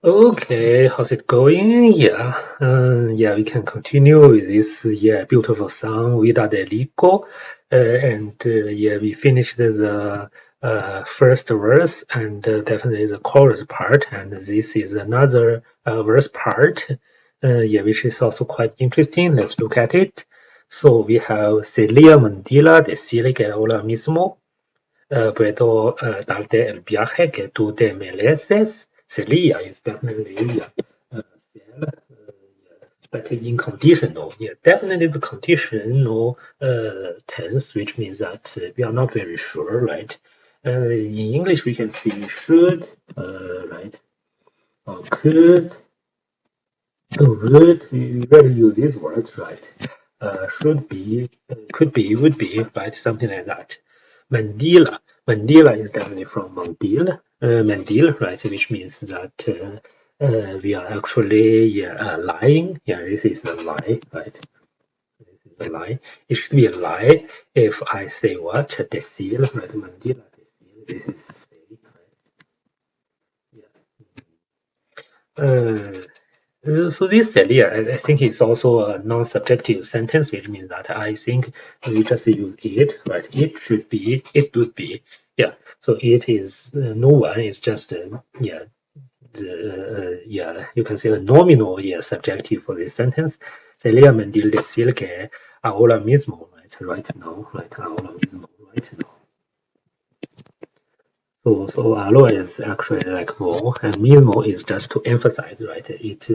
Okay, how's it going? Yeah, we can continue with this beautiful song Vida rico, and we finished the first verse and definitely the chorus part, and this is another verse part, which is also quite interesting. Let's look at it. So we have Celia Mandila decide que ahora mismo puedo darte el viaje que tú te mereces. Sería is definitely but in conditional, definitely the conditional tense, which means that we are not very sure, right? In English, we can see should, right, or could, would. We rarely use these words, right? Should be, could be, would be, right? Something like that. Mandila. Mandila is definitely from Mandil, Mandil, right? Which means that we are actually lying. Yeah, this is a lie, right? This is a lie. It should be a lie if I say what? Decil, right? Mandila, decil. This is say, right? Yeah. So this idea, I think it's also a non-subjective sentence, which means that I think we just use it, right? It should be, it would be, yeah. So it is no one. It's just you can say a nominal subjective for this sentence. Sería mentir decir que ahora mismo, right now, ahora mismo, right now. So alo is actually like vo, and mismo is just to emphasize, right? It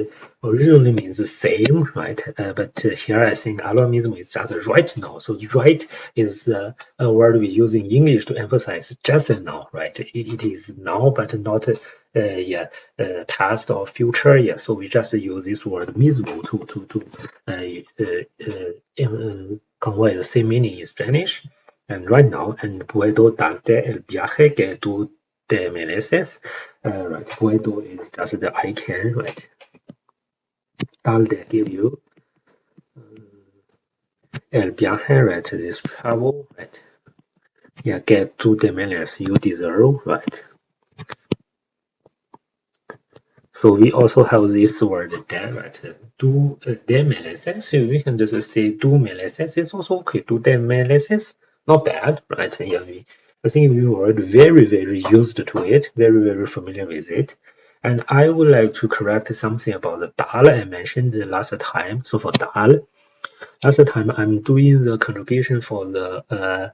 originally means the same, right? But here I think alo mismo is just right now. So right is a word we use in English to emphasize just now, right? It is now, but not past or future. Yeah, so we just use this word mismo to convey the same meaning in Spanish. And right now, and puedo darte el viaje que tú te mereces. Right, puedo is just the I can, right? Darte give you el viaje, right? This travel, right? Yeah, que tú te mereces, you deserve, right? So we also have this word de, right? Tú te mereces. So we can just say tú mereces. It's also okay. Tú te mereces. Not bad, right? Yeah, I think we were very, very used to it, very, very familiar with it. And I would like to correct something about the dal I mentioned the last time. So for dal, last time I'm doing the conjugation for the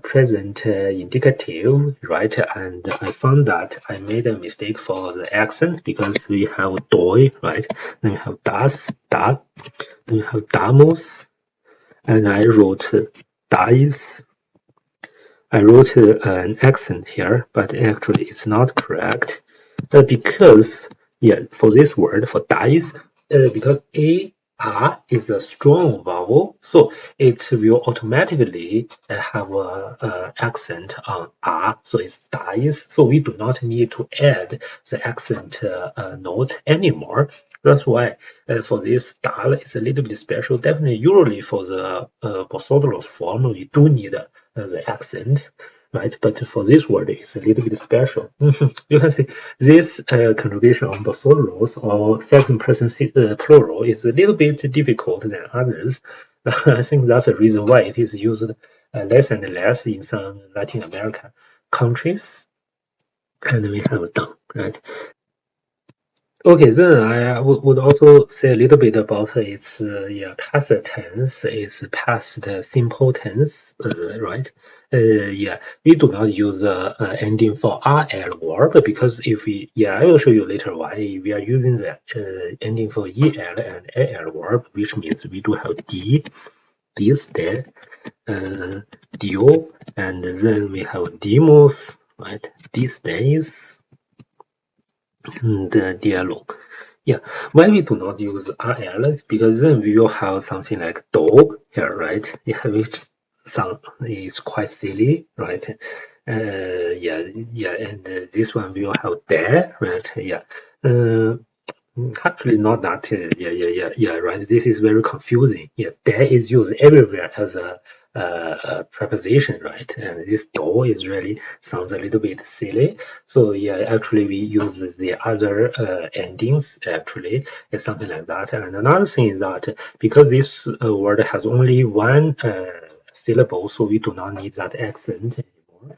present indicative, right? And I found that I made a mistake for the accent because we have doi, right? Then we have das, da, then we have damos, and I wrote dies. I wrote an accent here, but actually it's not correct because, for this word, for dies, because a R is a strong vowel, so it will automatically have a accent on R, so it's dies. So we do not need to add the accent note anymore. That's why for this dal, it's a little bit special. Definitely, usually for the Bosodoros form, we do need the accent, right? But for this word, it's a little bit special. You can see this conjugation on Bosodoros or second person plural is a little bit difficult than others. I think that's the reason why it is used less and less in some Latin American countries. And we have done, right? Okay, then I would also say a little bit about its past tense, its past simple tense, right? We do not use ending for rl verb because if we, I will show you later why we are using the ending for el and al verb, which means we do have d, this, de, dio, and then we have demos, right? These days. And dialogue. Why we do not use RL? Because then we will have something like dog here, right? Which sound is quite silly, right? And this one will have there, right? Actually, not that. Yeah. Right. This is very confusing. Yeah, there is used everywhere as a preposition, right? And this do is really sounds a little bit silly. So yeah, actually we use the other endings. Actually, it's something like that. And another thing is that because this word has only one syllable, so we do not need that accent anymore.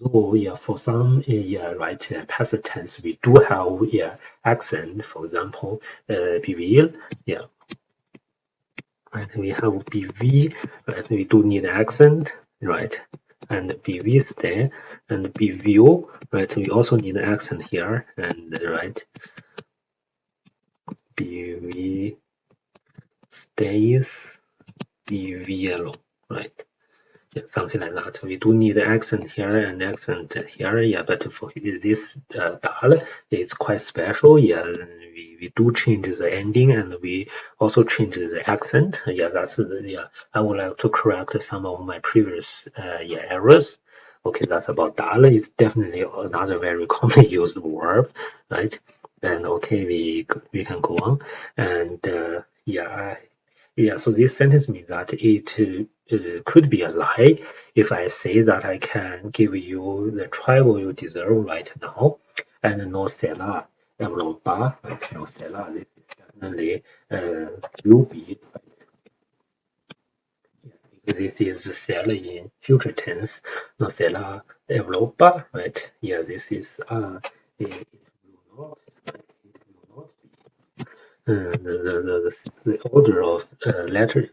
Although, yeah, for some, yeah, right, past tense, we do have, yeah, accent. For example, BV, yeah, right, we have BV, right, we do need accent, right, and BV stay, and BVO, right, we also need accent here, and right, BV stays, BV, right. Yeah, something like that. We do need accent here and accent here, yeah, but for this dal, it's quite special, yeah. We do change the ending and we also change the accent. Yeah, that's yeah. I would like to correct some of my previous yeah errors. Okay, that's about dal. It's definitely another very commonly used verb, right? And okay, we can go on. And yeah, yeah, so this sentence means that it could be a lie if I say that I can give you the travel you deserve right now, and no seller, right? No seller, this is definitely will be, because this is the seller in future tense, no seller, Europa, right? Yeah, this is it will not, right? It will not be. The order of letter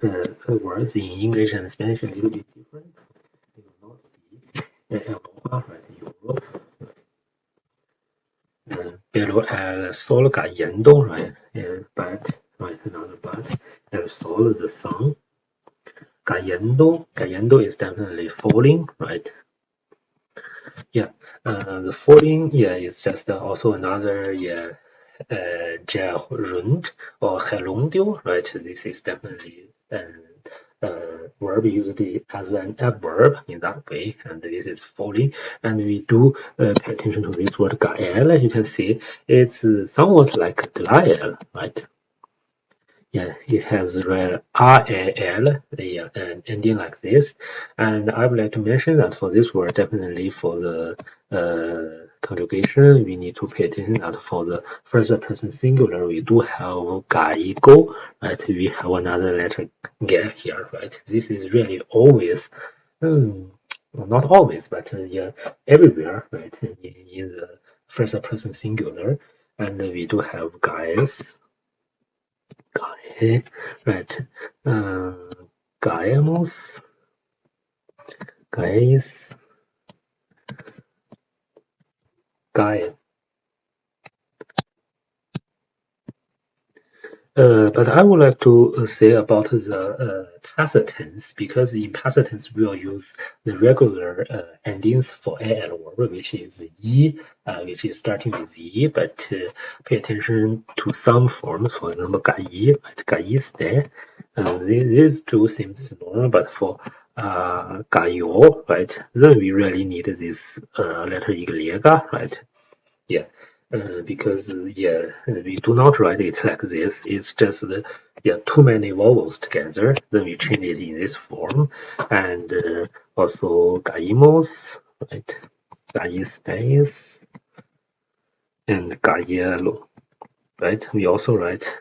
words in English and Spanish a little bit different. It will not be Europa, right? Europe. Pero el sol cayendo, right? But, right? Another but. El sol, the sun. Cayendo. Cayendo is definitely falling, right? Yeah. The falling, yeah, is just also another, yeah. Gerund or gerundio, right? This is definitely verb used as an adverb in that way, and this is falling. And we do pay attention to this word gael. You can see it's somewhat like glael, right? Yeah, it has RAL, yeah, and ending like this. And I would like to mention that for this word, definitely for the conjugation, we need to pay attention that for the first person singular, we do have gaigo, right? We have another letter ge here, right? This is really always, well, not always, but yeah, everywhere, right? In the first person singular, and we do have guys. Okay, right. Caemos, caes, cae. But I would like to say about the past tense, because in past tense we will use the regular endings for al verb, which is yi, which is starting with yi, but pay attention to some forms, for example, gai, right? Gaiste. These two seems normal, but for gayo, right? Then we really need this letter y, right? Yeah, because yeah, we do not write it like this. It's just yeah, too many vowels together. Then we change it in this form, and also caímos, right? Caísteis and cayeron, right? We also write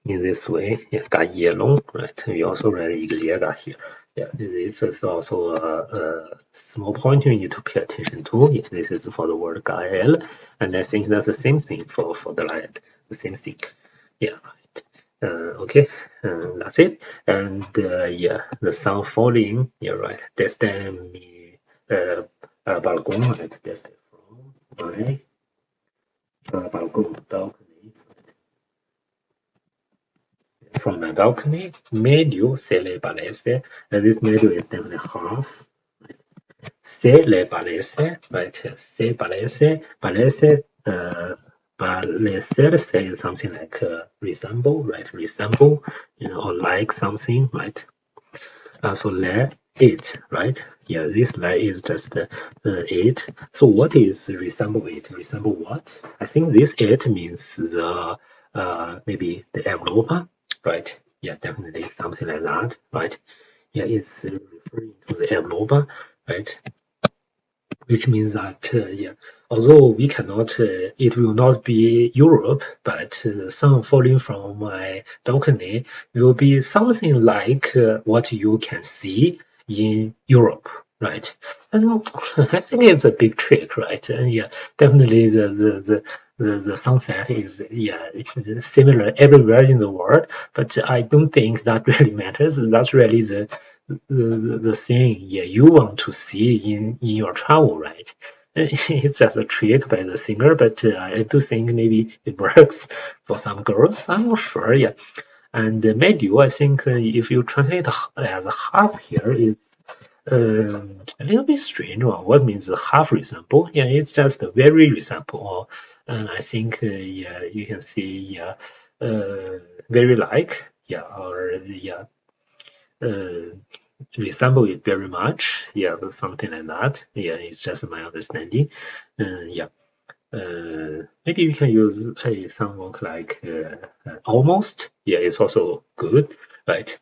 in this way. Yeah, cayeron, right? We also write y here. Yeah, this is also a small point you need to pay attention to. Yeah, this is for the word gael, and I think that's the same thing for the lion, the same thing. Yeah, right. Okay, that's it. And yeah, the sun falling. Yeah, right. Desde mi balcón, right? Desde from my balcony. From my balcony, medio se le parece. This medio is definitely half. Se le parece, right? Se parece, parece, parecerse is something like resemble, right? Resemble, or like something, right? So le it, right? Yeah, this line is just it. So what is resemble it? Resemble what? I think this it means the maybe the envelope, right? Yeah, definitely something like that, right? Yeah, it's referring to the envelope, right? Which means that yeah, although we cannot, it will not be Europe, but some falling from my balcony will be something like what you can see in Europe, right? And I think it's a big trick, right? And yeah, definitely the sunset is yeah similar everywhere in the world, but I don't think that really matters. That's really the thing yeah you want to see in your travel, right? It's just a trick by the singer, but I do think maybe it works for some girls. I'm not sure. Yeah, and medio, I think if you translate as a half here, it's a little bit strange. What means half resemble? Yeah, it's just a very resemble. And I think yeah, you can see yeah, very like yeah, or yeah, uh, resemble it very much. Yeah, something like that. Yeah, it's just my understanding. Yeah. Maybe we can use some work like almost. Yeah, it's also good, right?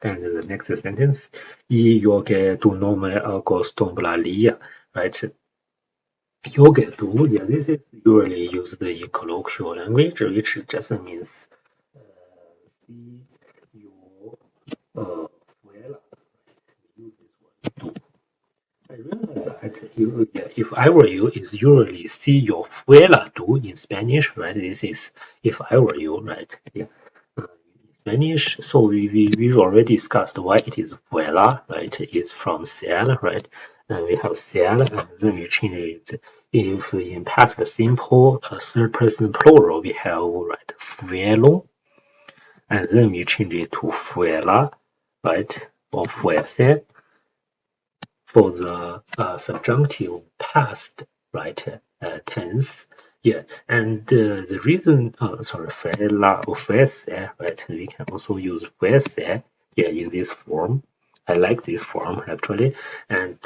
And the next sentence, e yoga do nome agostombralia, right? Yoga do, yeah, this is usually used in colloquial language, which just means see your fuera. We use this word do. I remember that yeah, if I were you, is usually see your fuera do in Spanish, right? This is if I were you, right? Yeah. In Spanish, so we've already discussed why it is fuera, right? It's from ser, right? And we have ser, and then we change it. If in past simple, third person plural, we have right fueron, and then we change it to fuera, right? Or fuese for the subjunctive past, right, tense. Yeah, and the reason, sorry, fuera or fuese, right, we can also use fuese, yeah, in this form. I like this form actually, and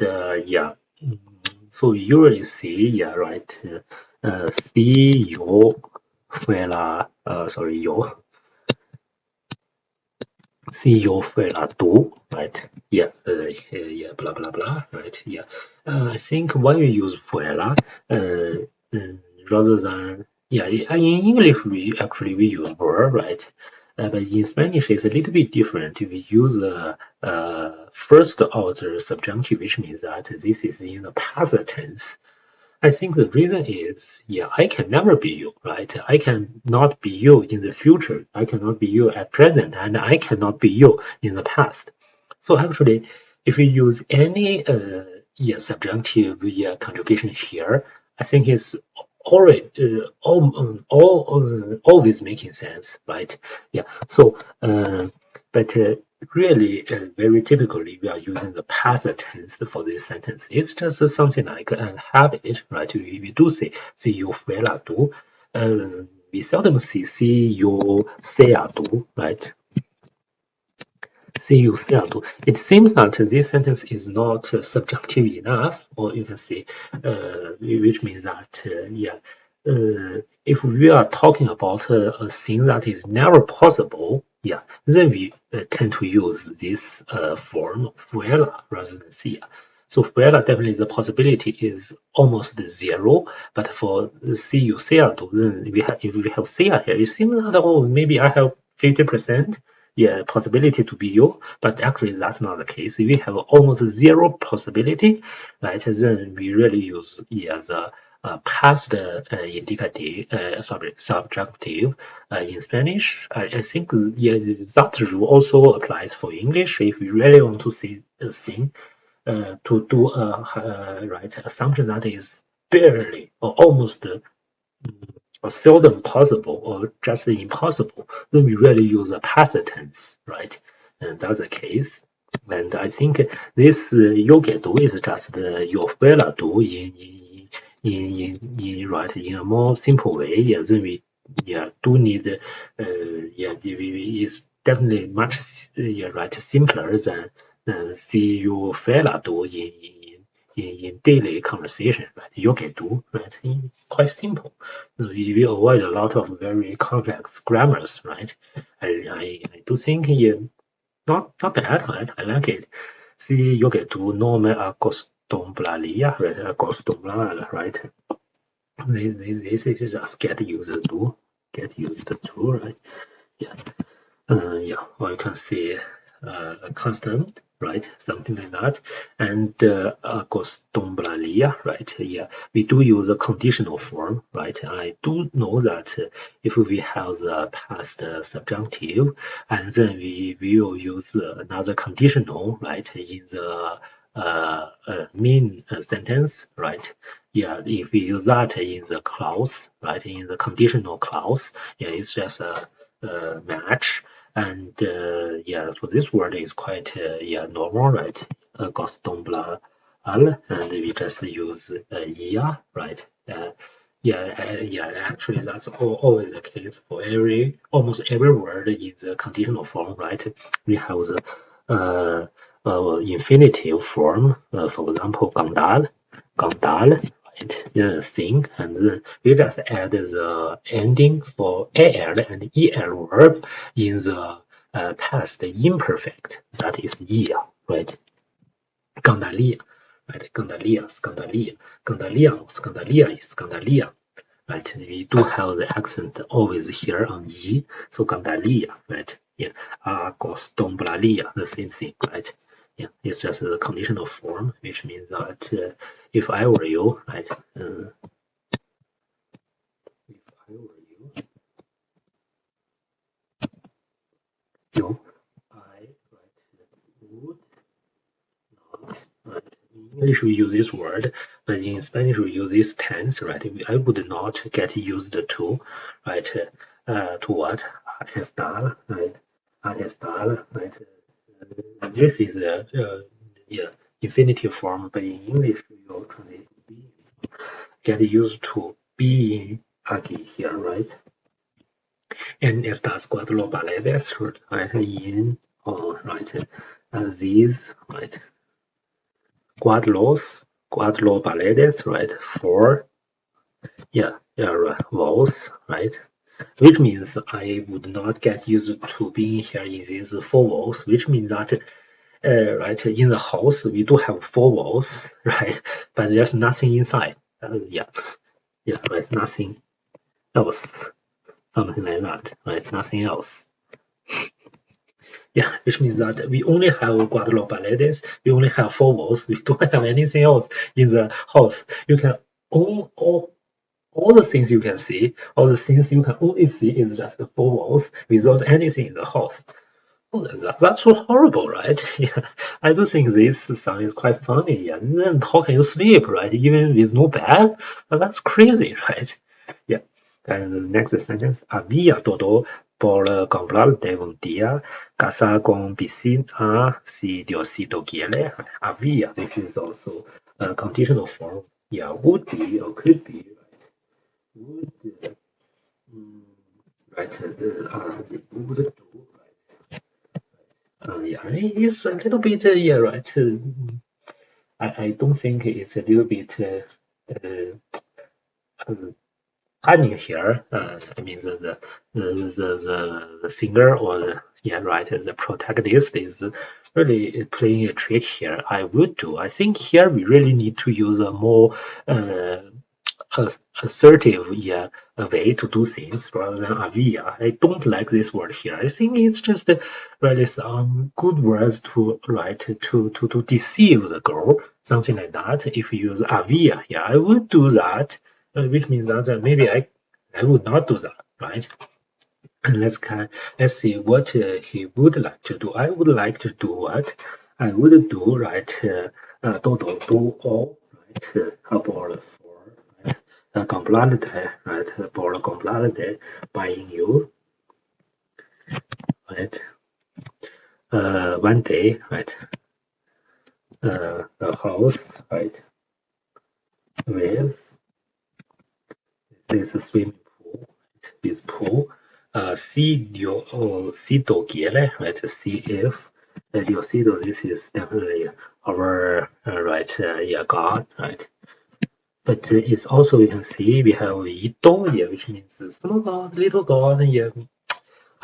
yeah, so you usually see, yeah, right, see your fuera, sorry, your CEO 会啦读, right? Yeah, yeah, blah blah blah, right? Yeah. I think when you use 会啦, rather than yeah, in English we use were, right? But in Spanish it's a little bit different. We use the first order subjunctive, which means that this is in the past tense. I think the reason is, yeah, I can never be you, right? I cannot be you in the future. I cannot be you at present, and I cannot be you in the past. So actually, if we use any yeah subjunctive yeah conjugation here, I think it's already always making sense, right? Yeah. So but really, very typically, we are using the past tense for this sentence. It's just something like a habit, right? We do say "see you fuera tú." We seldom see you sea tú, right? See you sea tú. It seems that this sentence is not subjunctive enough, or you can say, which means that, yeah, if we are talking about a thing that is never possible, yeah, then we tend to use this form fuera rather than sea. So fuera definitely the possibility is almost zero, but for see you sea, then we have, if we have sea here, it seems that oh maybe I have 50% yeah possibility to be you, but actually that's not the case. We have almost zero possibility, right? Then we really use yeah the past indicative, sorry, subjunctive in Spanish. I think yeah, that rule also applies for English. If you really want to say a thing, to do a right assumption that is barely or almost or seldom possible or just impossible, then we really use a past tense, right? And that's the case. And I think this do is just your do in right in a more simple way. Yeah, then we yeah do need yeah it's definitely much yeah right simpler than see you fail do in daily conversation, right? You can do, right? Quite simple. You avoid a lot of very complex grammars, right? I do think not bad, right? I like it. See, you can do normal acostumbraría, right? Acostumbrar, right? This is just get used to, right? Yeah. Yeah, or you can say a constant, right? Something like that. And acostumbraría, right? Yeah, we do use a conditional form, right? I do know that if we have the past subjunctive, and then we will use another conditional, right, in the main sentence, right? Yeah, if we use that in the clause, right, in the conditional clause, yeah, it's just a match. And yeah, so this word is quite yeah normal, right? Acostumbrado, and we just use ia, right? Yeah, actually that's always the case for almost every word in the conditional form, right? We have the infinitive form, for example, gandal, right? Thing, and then we just add the ending for al and el verb in the past imperfect, that is ia, right? Gandalia, right? Gandalia, right? We do have the accent always here on e, so Gandalia, right? Yeah, acostumbraría, the same thing, right? Yeah, it's just the conditional form, which means that if I were you, right? If I were you, I, right, would not, right? In English we use this word, but in Spanish we use this tense, right? I would not get used to, right? To what? Estar, right? Estar, right? This is a yeah, infinitive form, but in English we will translate to be. Get used to being aquí here, right? And estas cuatro paredes, right? In right? These, right? Cuatro paredes, right? Four, yeah, right. Walls, right? Which means I would not get used to being here in these four walls, which means that right, in the house we do have four walls, right? But there's nothing inside. Yeah, right, nothing else, something like that, right? Nothing else. Yeah, which means that we only have cuatro paredes, we only have four walls, we don't have anything else in the house. You can all the things you can see, all the things you can only see is just the four walls without anything in the house. Oh, that's so horrible, right? Yeah, I do think this song is quite funny. Yeah, and then how can you sleep, right? Even with no bed? Well, that's crazy, right? Yeah. And the next sentence, havia todo por comprar de un día casa con piscina si Diosito quiere. Havia, this is also a conditional form. Yeah, would be or could be, right? Would, mm, right? Would do, right? Yeah, it's a little bit, yeah, right. I don't think it's a little bit cunning here. I mean, the singer or yeah, right, the protagonist is really playing a trick here. I would do. I think here we really need to use a more assertive, yeah, a way to do things rather than avia. I don't like this word here. I think it's just really some good words to write to deceive the girl, something like that. If you use avia here, I would do that, which means that maybe I would not do that, right? And let's see what he would like to do. I would like to do what I would do, right? Do all, right? About for right? Complete, right? For complete buying you, right? One day, right? A house, right? With this swimming pool, with pool. See do quiere, right? See if Diocido, this is definitely our God, right? But it's also you can see we have Ito, yeah, which means small God, little God, yeah.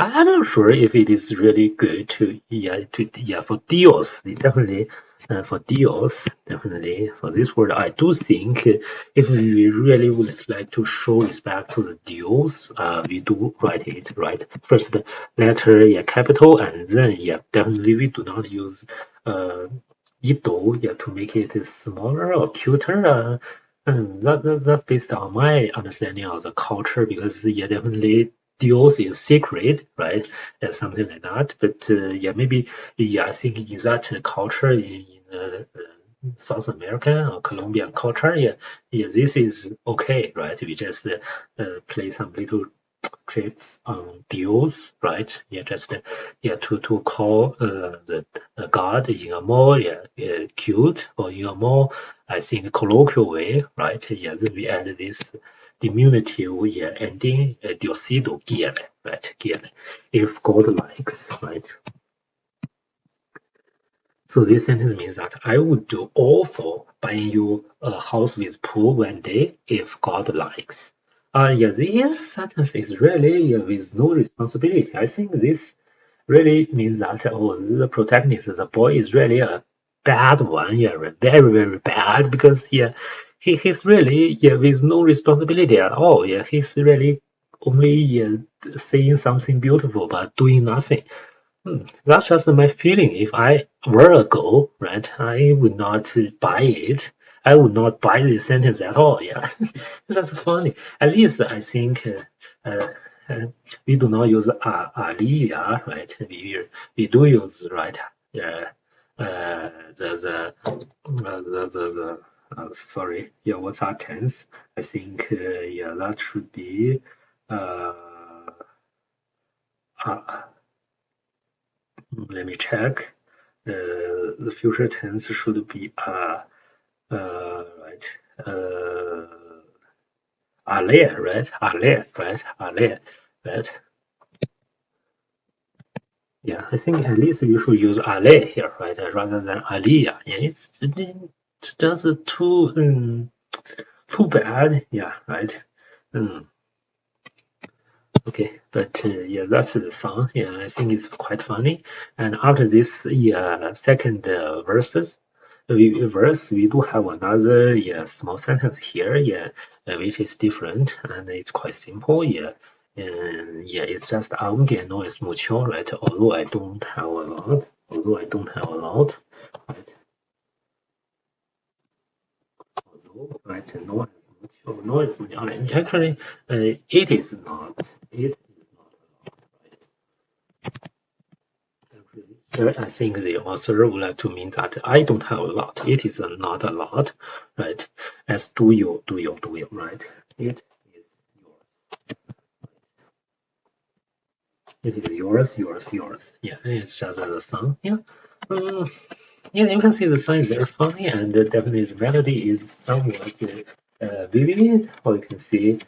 I'm not sure if it is really good for deals. Definitely, for deals, definitely for this word, I do think if we really would like to show respect to the deals, we do write it right. First letter, yeah, capital, and then yeah, definitely we do not use ito, yeah, to make it smaller or cuter. That's based on my understanding of the culture because yeah, definitely deals is secret, right? Something like that. But yeah, maybe yeah, I think in that culture in South American or Colombian culture, yeah, this is okay, right? We just play some little trips on deals, right? Yeah, just to call the god in a more cute or in a more I think colloquial way, right? Yeah, then we add this diminutive ending diocido quiere, right? Quiere, if God likes, right? So this sentence means that I would do all for buying you a house with pool one day if God likes. Yeah, this sentence is really with no responsibility. I think this really means that the protagonist, the boy, is really a bad one. Yeah, very very bad because he's really with no responsibility at all. Yeah, he's really only saying something beautiful but doing nothing. That's just my feeling. If I were a girl, right, I would not buy it. I would not buy this sentence at all. Yeah, that's funny. At least I think uh, we do not use alia, right? We do use right. Yeah, sorry. Yeah, what's that tense? I think yeah, that should be uh, uh let me check. The future tense should be right. Ale, right? Ale, right? Ale, right? Yeah, I think at least you should use ale here, right? Rather than alia. Yeah, it's just too bad. Yeah, right. Um, Okay, but yeah, that's the song. Yeah, I think it's quite funny. And after this, second verse, we do have another small sentence here. Yeah, which is different and it's quite simple. Yeah, and yeah, it's just aunque no es mucho, right? Although I don't have a lot, right? Although, right? No es mucho, no es mucho. Actually, it is not. It is not. I think the author would like to mean that I don't have a lot. It is not a lot, right? As do you, right? It is yours. It is yours. Yeah, it's just a song. Yeah. Um, yeah, you can see the song is very funny and definitely the melody is somewhat vivid, or you can see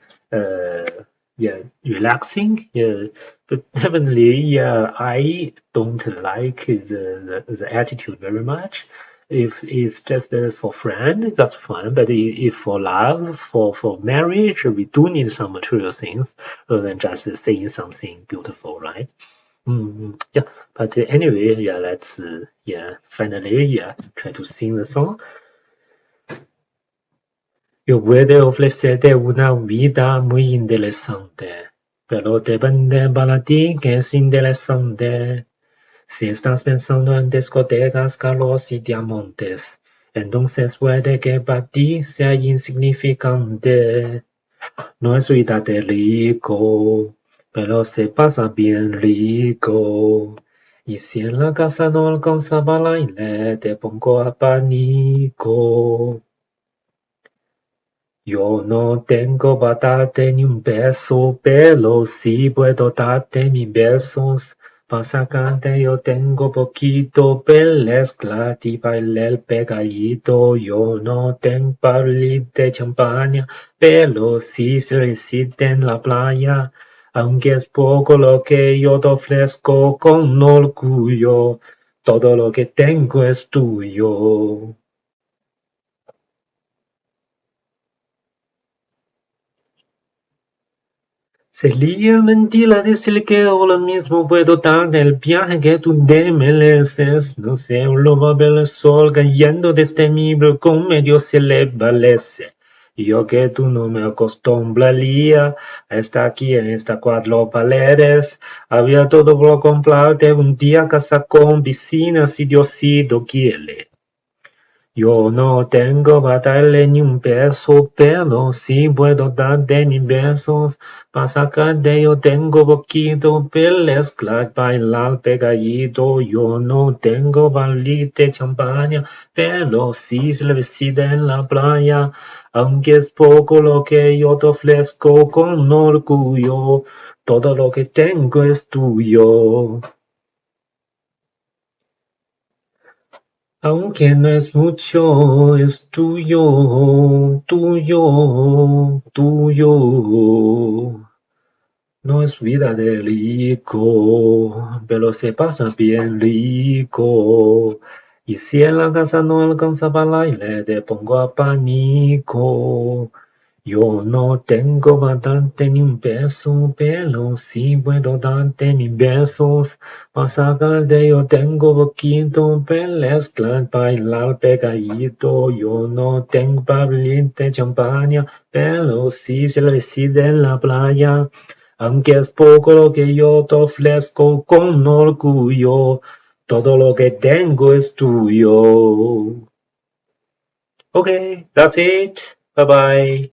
relaxing. Yeah, but definitely, I don't like the attitude very much. If it's just for friend, that's fine. But if for love, for marriage, we do need some material things rather than just saying something beautiful, right? Yeah. But anyway, let's finally, try to sing the song. Io puedo ofrecerte una vida muy interesante, pero depende para ti que es interesante. Si estás pensando en discotecas, carros y diamantes, entonces puede que para ti sea insignificante. No es vida de rico, pero se pasa bien rico. Y si en la casa no alcanza para aire, te pongo abanico. Yo no tengo para darte ni un beso, pero sí puedo darte mis besos. Para sacarte yo tengo poquito, pelezcla y bailar pegadito. Yo no tengo barril de champaña, pero sí se resiste en la playa. Aunque es poco lo que yo te ofrezco con orgullo. Todo lo que tengo es tuyo. Sería mentira decir que ahora mismo puedo darte el viaje que tú te mereces. No sé, lo ver el sol cayendo desde mi balcón medio se le valece. Yo que tú no me acostumbraría a estar aquí en estas cuatro paredes. Había todo por comprarte un día casa con piscina si Diosito quiere. Yo no tengo para darle ni un peso, pero sí puedo darte mis besos. Para sacarte yo tengo poquito, pero mezclar, bailar pegadito. Yo no tengo barril de champaña, pero sí cervecita en la playa. Aunque es poco lo que yo te ofrezco con orgullo, todo lo que tengo es tuyo. Aunque no es mucho, es tuyo, tuyo, tuyo. No es vida de rico, pero se pasa bien rico. Y si en la casa no alcanza para el aire, te pongo abanico. Yo no tengo para darte ni un peso, pero sí puedo darte mis besos. Para sacarte yo tengo poquito, pero mezclar, bailar pegadito. Yo no tengo para abrirte champaña, pero sí se lo decide en la playa. Aunque es poco lo que yo te ofrezco con orgullo, todo lo que tengo es tuyo. Okay, that's it. Bye bye.